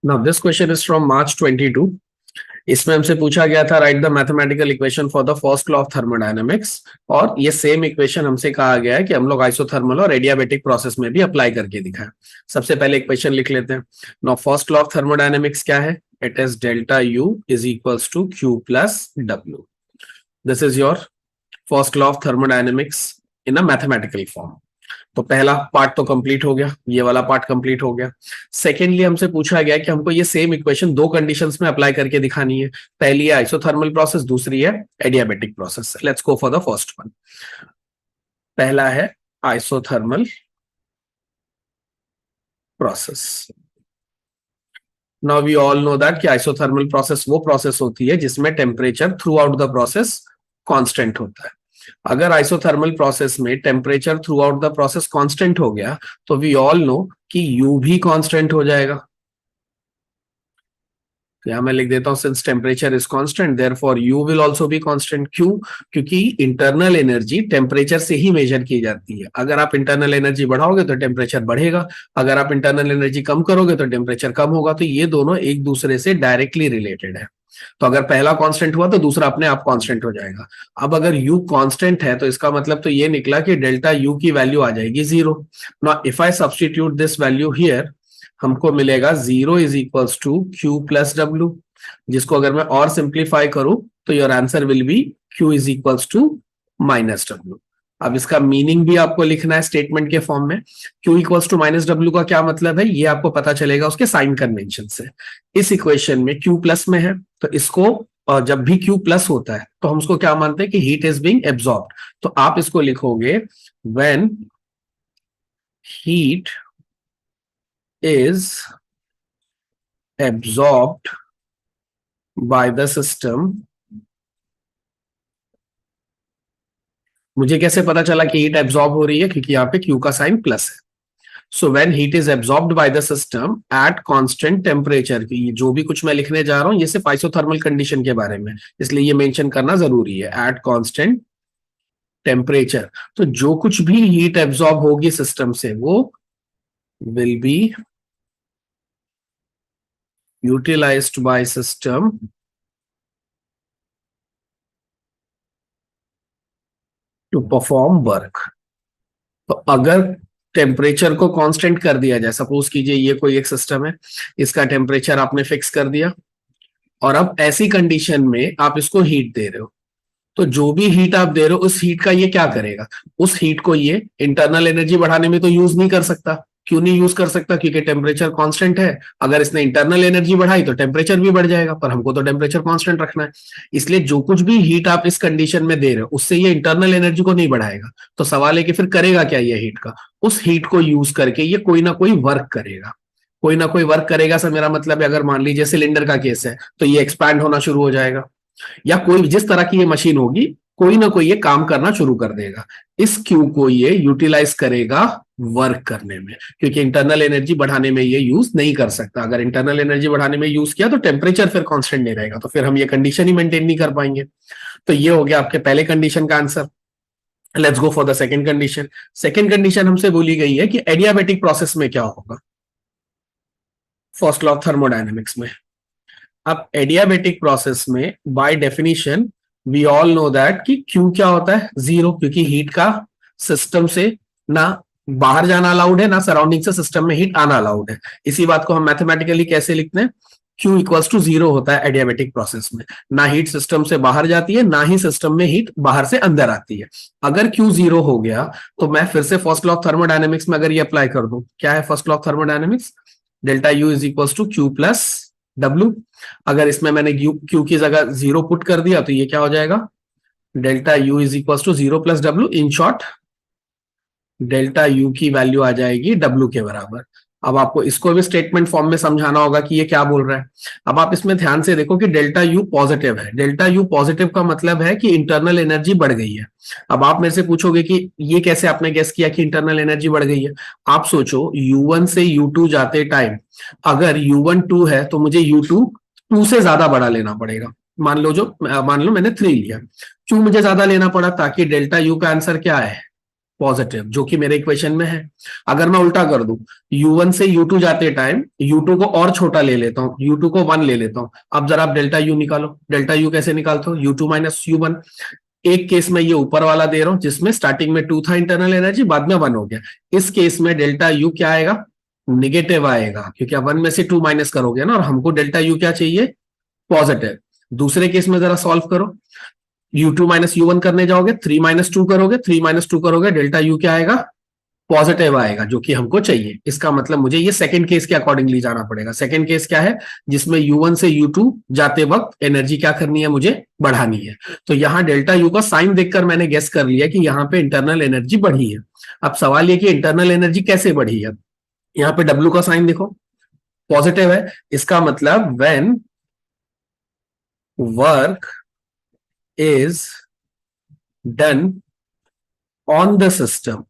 Now this question is from March 22. इसमें हमसे पूछा गया था right the mathematical equation for the first law of thermodynamics, और ये सेम इक्वेशन हमसे कहा गया है कि हम लोग आइसोथर्मल और एडियाबेटिक प्रोसेस में भी अप्लाई करके दिखाएं। सबसे पहले इक्वेशन लिख लेते हैं। Now first law of thermodynamics क्या है? It is delta U is equals to Q plus W. This is your first law of thermodynamics in a mathematical form. तो पहला पार्ट तो कंप्लीट हो गया, ये वाला पार्ट कंप्लीट हो गया। सेकेंडली हमसे पूछा गया कि हमको ये सेम इक्वेशन दो कंडीशंस में अप्लाई करके दिखानी है। पहली है आइसोथर्मल प्रोसेस, दूसरी है adiabatic process. Let's go for the first one. पहला है isothermal process. Now we all know that कि आइसोथर्मल प्रोसेस वो प्रोसेस होती है जिसमें temperature throughout the process constant होता है। अगर आइसोथर्मल प्रोसेस में temperature throughout the process constant हो गया तो वी ऑल नो कि यू भी कांस्टेंट हो जाएगा। तो यहां मैं लिख देता हूं since temperature is constant therefore you will also be constant. क्यों? क्योंकि इंटरनल एनर्जी टेम्परेचर से ही मेजर की जाती है। अगर आप इंटरनल एनर्जी बढ़ाओगे तो टेम्परेचर बढ़ेगा, अगर आप इंटरनल एनर्जी कम करोगे तो टेम्परेचर कम होगा। तो ये दोनों एक दूसरे से डायरेक्टली रिलेटेड है। तो अगर पहला कांस्टेंट हुआ तो दूसरा अपने आप कांस्टेंट हो जाएगा। अब अगर u कांस्टेंट है तो इसका मतलब तो ये निकला कि डेल्टा u की वैल्यू आ जाएगी 0। Now if I substitute this value here, हमको मिलेगा 0 is equals to q plus W, जिसको अगर मैं और सिंप्लीफाई करूं तो your answer will be q is equals to minus W. अब इसका मीनिंग भी आपको लिखना है स्टेटमेंट के फॉर्म में। q equals to minus W का क्या मतलब है ये आपको पता चलेगा उसके साइन कन्वेंशन से। इस इक्वेशन में q प्लस में है तो इसको जब भी q प्लस होता है तो हम उसको क्या मानते हैं कि हीट इज बीइंग एब्सॉर्ब्ड। तो आप इसको लिखोगे when heat is absorbed by the system. मुझे कैसे पता चला कि हीट एब्सॉर्ब हो रही है? क्योंकि यहाँ पे q का साइन प्लस है। So when heat is absorbed by the system at constant temperature, की जो भी कुछ मैं लिखने जा रहा हूं ये सिर्फ आइसोथर्मल कंडीशन के बारे में, इसलिए ये मेंशन करना जरूरी है। at constant temperature, तो जो कुछ भी हीट एब्सॉर्ब होगी सिस्टम से वो will be utilized by system to perform work। तो अगर टेम्परेचर को कांस्टेंट कर दिया जाए, सपोज कीजिए ये कोई एक सिस्टम है, इसका टेम्परेचर आपने फिक्स कर दिया और अब ऐसी कंडीशन में आप इसको हीट दे रहे हो, तो जो भी हीट आप दे रहे हो उस हीट का ये क्या करेगा? उस हीट को ये इंटरनल एनर्जी बढ़ाने में तो यूज नहीं कर सकता। क्यों नहीं यूज कर सकता? क्योंकि टेम्परेचर कांस्टेंट है। अगर इसने इंटरनल एनर्जी बढ़ाई तो टेम्परेचर भी बढ़ जाएगा, पर हमको तो टेम्परेचर कांस्टेंट रखना है। इसलिए जो कुछ भी हीट आप इस कंडीशन में दे रहे हो उससे ये इंटरनल एनर्जी को नहीं बढ़ाएगा। तो सवाल है कि फिर करेगा क्या ये हीट का? उस हीट को यूज करके ये कोई ना कोई वर्क करेगा। कोई ना कोई वर्क करेगा सर मेरा मतलब है अगर मान लीजिए सिलेंडर का केस है तो ये एक्सपैंड होना शुरू हो जाएगा, या कोई जिस तरह की ये मशीन होगी कोई ना कोई ये काम करना शुरू कर देगा। इस क्यू को ये यूटिलाइज करेगा वर्क करने में, क्योंकि इंटरनल एनर्जी बढ़ाने में ये यूज नहीं कर सकता। अगर इंटरनल एनर्जी बढ़ाने में यूज किया तो टेम्परेचर फिर कांस्टेंट नहीं रहेगा, तो फिर हम ये कंडीशन ही मेंटेन नहीं कर पाएंगे। तो ये हो गया आपके पहले कंडीशन का answer. Let's go for the second condition. Second condition हमसे बोली गई है कि एडियाबेटिक प्रोसेस में क्या होगा फर्स्ट लॉ ऑफ थर्मोडायनेमिक्स में। अब एडियाबेटिक प्रोसेस में by definition we all know that कि Q क्या होता है? 0, क्योंकि हीट का सिस्टम से ना बाहर जाना अलाउड है ना सराउंडिंग से सिस्टम में हीट आना अलाउड है। इसी बात को हम मैथमेटिकली कैसे लिखते हैं? Q इक्वल्स टू 0 होता है एडियाबेटिक प्रोसेस में। ना हीट सिस्टम से बाहर जाती है ना ही सिस्टम में हीट बाहर से अंदर आती है। अगर Q 0 हो गया तो मैं फिर से फर्स्ट लॉ ऑफ थर्मोडायनेमिक्स में अगर ये अप्लाई कर दूं, क्या है first law of thermodynamics? Delta U is equals to Q plus W। अगर इसमें मैंने Q की जगह 0 पुट कर दिया तो ये क्या हो जाएगा? Delta U is equals to 0 plus W। In short delta U की वैल्यू आ जाएगी W के बराबर। अब आपको इसको भी स्टेटमेंट फॉर्म में समझाना होगा कि ये क्या बोल रहा है। अब आप इसमें ध्यान से देखो कि डेल्टा U पॉजिटिव है। डेल्टा U पॉजिटिव का मतलब है कि इंटरनल एनर्जी बढ़ गई है। अब आप मेरे से पूछोगे कि ये कैसे आपने गेस किया कि इंटरनल एनर्जी बढ़ गई है? आप सोचो U1 से U2 जाते टाइम अगर U1 2 है तो मुझे U2 2 से ज्यादा बड़ा लेना पड़ेगा। मान लो मैंने 3 लिया, क्यों मुझे ज्यादा लेना पड़ा? ताकि डेल्टा U का आंसर क्या है? पॉजिटिव, जो कि मेरे इक्वेशन में है। अगर मैं उल्टा कर दूं, U1 से U2 जाते टाइम U2 को और छोटा ले लेता हूं, U2 को 1 ले लेता हूं। अब जरा आप डेल्टा U निकालो। डेल्टा U कैसे निकालते हो? U2 minus U1। एक केस में ये ऊपर वाला दे रहा हूं जिसमें स्टार्टिंग में 2 था इंटरनल एनर्जी, बाद में 1 हो गया। इस केस में डेल्टा U क्या आएगा? निगेटिव आएगा, क्योंकि आप 1 में से 2 माइनस करोगे ना, और हमको डेल्टा U क्या चाहिए? पॉजिटिव। दूसरे केस में जरा सॉल्व करो। U2 माइनस U1 करने जाओगे, 3 माइनस 2 करोगे, 3 माइनस 2 करोगे, डेल्टा U क्या आएगा? पॉजिटिव आएगा, जो कि हमको चाहिए। इसका मतलब मुझे ये सेकंड केस के अकॉर्डिंगली जाना पड़ेगा। सेकंड केस क्या है? जिसमें U1 से U2 जाते वक्त एनर्जी क्या करनी है? मुझे बढ़ानी है। तो यहाँ डेल्टा U का साइन देखकर मैंने गेस कर लिया कि यहाँ पे इंटरनल एनर्जी बढ़ी है। अब सवाल ये कि इंटरनल एनर्जी कैसे बढ़ी है? यहाँ पे W का साइन देखो, पॉजिटिव है। इसका मतलब when work is done on the system.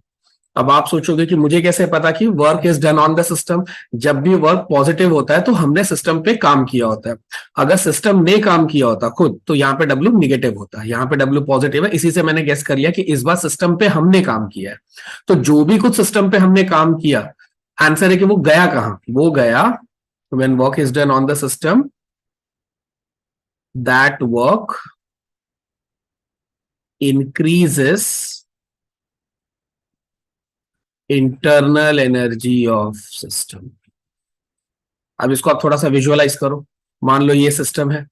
अब आप सोचोगे कि मुझे कैसे पता कि work is done on the system? जब भी वर्क पॉजिटिव होता है तो हमने सिस्टम पे काम किया होता है। अगर सिस्टम ने काम किया होता खुद, तो यहाँ पे W निगेटिव होता है, यहाँ पे W पॉजिटिव है। इसी से मैंने गेस कर लिया कि इस बार सिस्टम पे हमने काम किया है। तो जो भी कुछ सिस्टम पे हमने काम किया, आंसर है कि वो गया कहां? वो गया when work is done on the system, that work increases internal energy of system. अब इसको आप थोड़ा सा विजुअलाइज करो। मान लो ये सिस्टम है,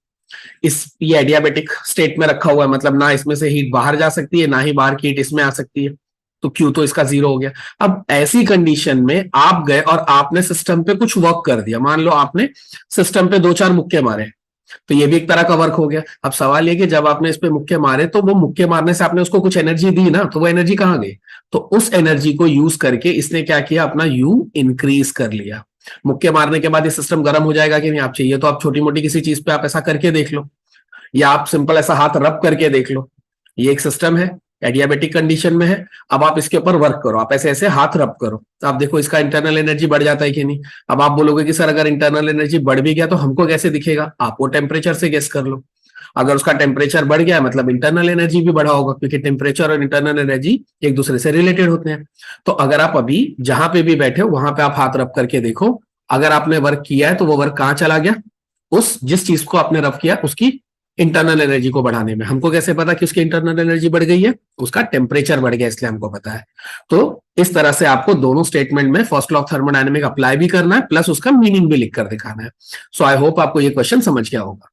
ये एडियाबेटिक स्टेट में रखा हुआ है, मतलब ना इसमें से हीट बाहर जा सकती है, ना ही बाहर की हीट इसमें आ सकती है। तो क्यू तो इसका 0 हो गया। अब ऐसी कंडीशन में आप गए और आपने सिस्टम पे कुछ वर्क कर दिया। मान लो आपने सिस्टम पे 2-4 मुक्के मारे, तो ये भी एक तरह का वर्क हो गया। अब सवाल ये कि जब आपने इस पे मुक्के मारे, तो वो मुक्के मारने से आपने उसको कुछ एनर्जी दी ना, तो वो एनर्जी कहां गई? तो उस एनर्जी को यूज करके इसने क्या किया? अपना U इंक्रीज कर लिया। मुक्के मारने के बाद ये सिस्टम गर्म हो जाएगा कि नहीं? आप चाहिए तो आप छोटी मोटी किसी चीज पे आप ऐसा करके देख लो, या आप सिंपल ऐसा हाथ रब करके देख लो। ये एक सिस्टम है, एडियाबेटिक कंडीशन में है। अब आप इसके ऊपर वर्क करो, आप ऐसे ऐसे हाथ रब करो, तो आप देखो इसका इंटरनल एनर्जी बढ़ जाता है कि नहीं। अब आप बोलोगे कि सर अगर इंटरनल एनर्जी बढ़ भी गया तो हमको कैसे दिखेगा? आप वो टेम्परेचर से गेस कर लो। अगर उसका टेम्परेचर बढ़ गया मतलब इंटरनल एनर्जी भी बढ़ा होगा, क्योंकि टेम्परेचर और इंटरनल एनर्जी एक दूसरे से रिलेटेड होते हैं। तो अगर आप अभी जहां पे भी बैठे हो वहां पे आप हाथ रब करके देखो, अगर आपने वर्क किया है तो वो वर्क कहां चला गया? उस जिस चीज को आपने रब किया उसकी इंटरनल एनर्जी को बढ़ाने में। हमको कैसे पता कि उसकी इंटरनल एनर्जी बढ़ गई है? उसका टेम्परेचर बढ़ गया, इसलिए हमको पता है। तो इस तरह से आपको दोनों स्टेटमेंट में first law of thermodynamic apply भी करना है, प्लस उसका मीनिंग भी लिख कर दिखाना है। सो आई होप आपको ये क्वेश्चन समझ गया होगा।